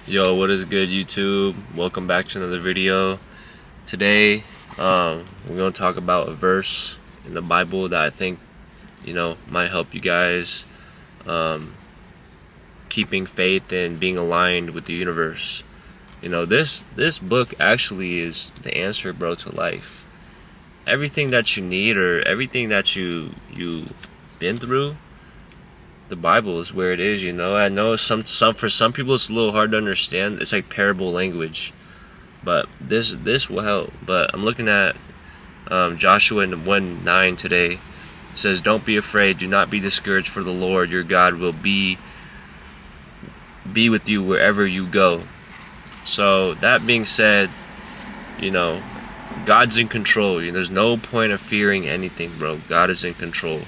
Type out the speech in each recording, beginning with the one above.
Yo, what is good, YouTube? Welcome back to another video. Today, we're gonna talk about a verse in the Bible that I think, might help you guys keeping faith and being aligned with the universe. This book actually is the answer, bro, to life. Everything that you need or everything that you been through, the Bible is where it is. I know some for some people it's a little hard to understand. It's like parable language, but this will help. But I'm looking at Joshua 1:9 today. It says, "Don't be afraid. Do not be discouraged, for the Lord your God will be with you wherever you go." So that being said, you know, God's in control. There's no point of fearing anything, bro. God is in control.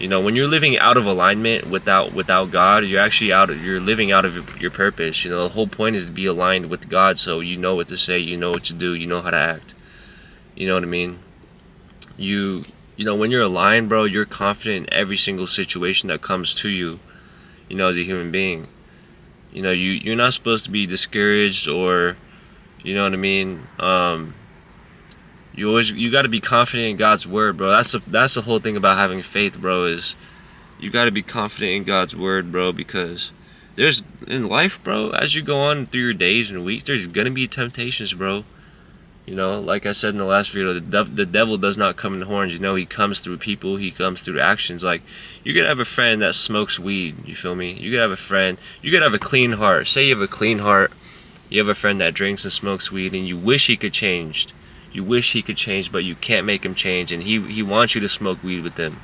When you're living out of alignment without God, you're living out of your purpose. The whole point is to be aligned with God, so you know what to say, you know what to do, you know how to act. You know what I mean? When you're aligned, bro, you're confident in every single situation that comes to you, as a human being. You're not supposed to be discouraged or, you know what I mean? You got to be confident in God's word, bro. That's the whole thing about having faith, bro, is you got to be confident in God's word, bro, because there's in life, bro, as you go on through your days and weeks, there's going to be temptations, bro. Like I said in the last video, the devil does not come in horns. He comes through people, he comes through actions. Like, you could have a friend that smokes weed, you feel me? You could have a friend, you could have a clean heart. Say you have a clean heart, you have a friend that drinks and smokes weed, and you wish he could change. You wish he could change, but you can't make him change, and he wants you to smoke weed with him.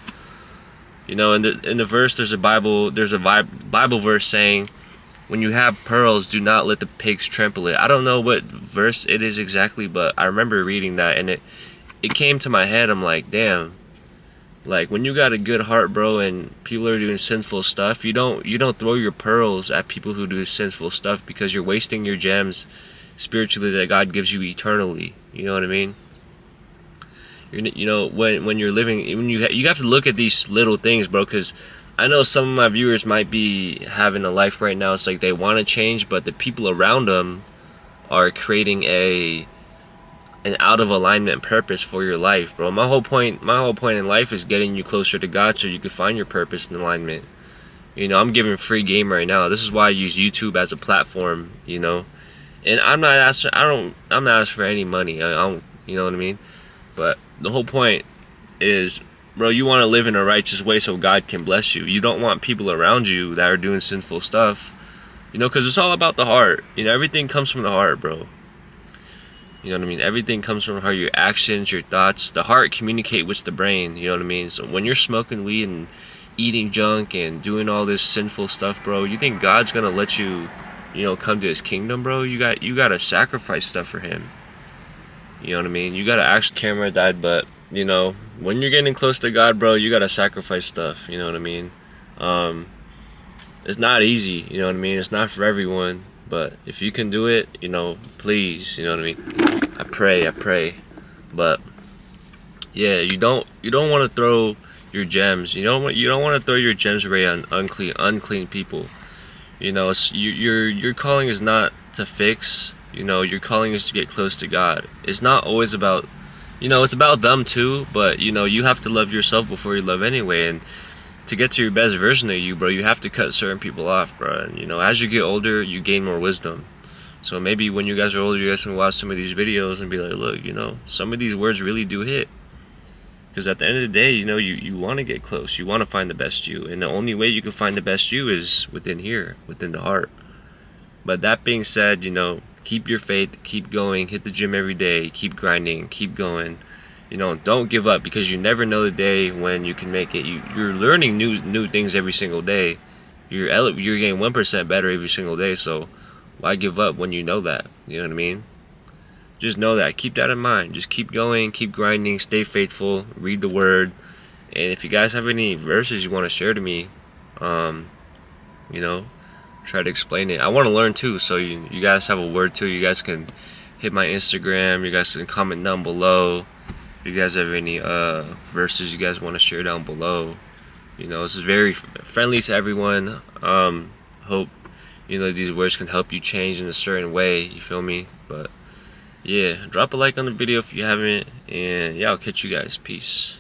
In the verse, there's a Bible verse saying, "When you have pearls, do not let the pigs trample it." I don't know what verse it is exactly, but I remember reading that, and it came to my head. I'm like, damn. Like, when you got a good heart, bro, and people are doing sinful stuff, you don't throw your pearls at people who do sinful stuff, because you're wasting your gems spiritually that God gives you eternally. You know what I mean? When you're living, when you have to look at these little things, bro, because I know some of my viewers might be having a life right now. It's like they want to change, but the people around them are creating an out of alignment purpose for your life, bro. My whole point in life is getting you closer to God so you can find your purpose and alignment. I'm giving free game right now. This is why I use YouTube as a platform. And I'm not asking for any money. I don't, you know what I mean? But the whole point is, bro, you want to live in a righteous way so God can bless you. You don't want people around you that are doing sinful stuff, because it's all about the heart. Everything comes from the heart, bro. You know what I mean? Everything comes from how your actions, your thoughts, the heart communicate with the brain. You know what I mean? So when you're smoking weed and eating junk and doing all this sinful stuff, bro, you think God's gonna let you, come to his kingdom, bro? You gotta sacrifice stuff for him. You know what I mean? You gotta actually, camera died, but when you're getting close to God, bro, you gotta sacrifice stuff. You know what I mean? It's not easy. You know what I mean? It's not for everyone, but if you can do it, please. You know what I mean? I pray. But yeah, you don't want to throw your gems. You don't want to throw your gems away on unclean people. Your calling is not to fix. Your calling is to get close to God. It's not always about, it's about them too, but you have to love yourself before you love anyway. And to get to your best version of you, bro, you have to cut certain people off, bro. And as you get older, you gain more wisdom. So maybe when you guys are older, you guys can watch some of these videos and be like, look, some of these words really do hit. Because at the end of the day, you want to get close. You want to find the best you. And the only way you can find the best you is within here, within the heart. But that being said, keep your faith, keep going, hit the gym every day, keep grinding, keep going. Don't give up, because you never know the day when you can make it. You're learning new things every single day. You're getting 1% better every single day. So why give up when you know that? You know what I mean? Just know that. Keep that in mind. Just keep going, keep grinding, stay faithful, read the word. And if you guys have any verses you want to share to me, try to explain it. I want to learn too, so you guys have a word too. You guys can hit my Instagram. You guys can comment down below. If you guys have any verses you guys want to share down below. This is very friendly to everyone. Hope you know, these words can help you change in a certain way, you feel me? But yeah, drop a like on the video if you haven't, and yeah, I'll catch you guys. Peace.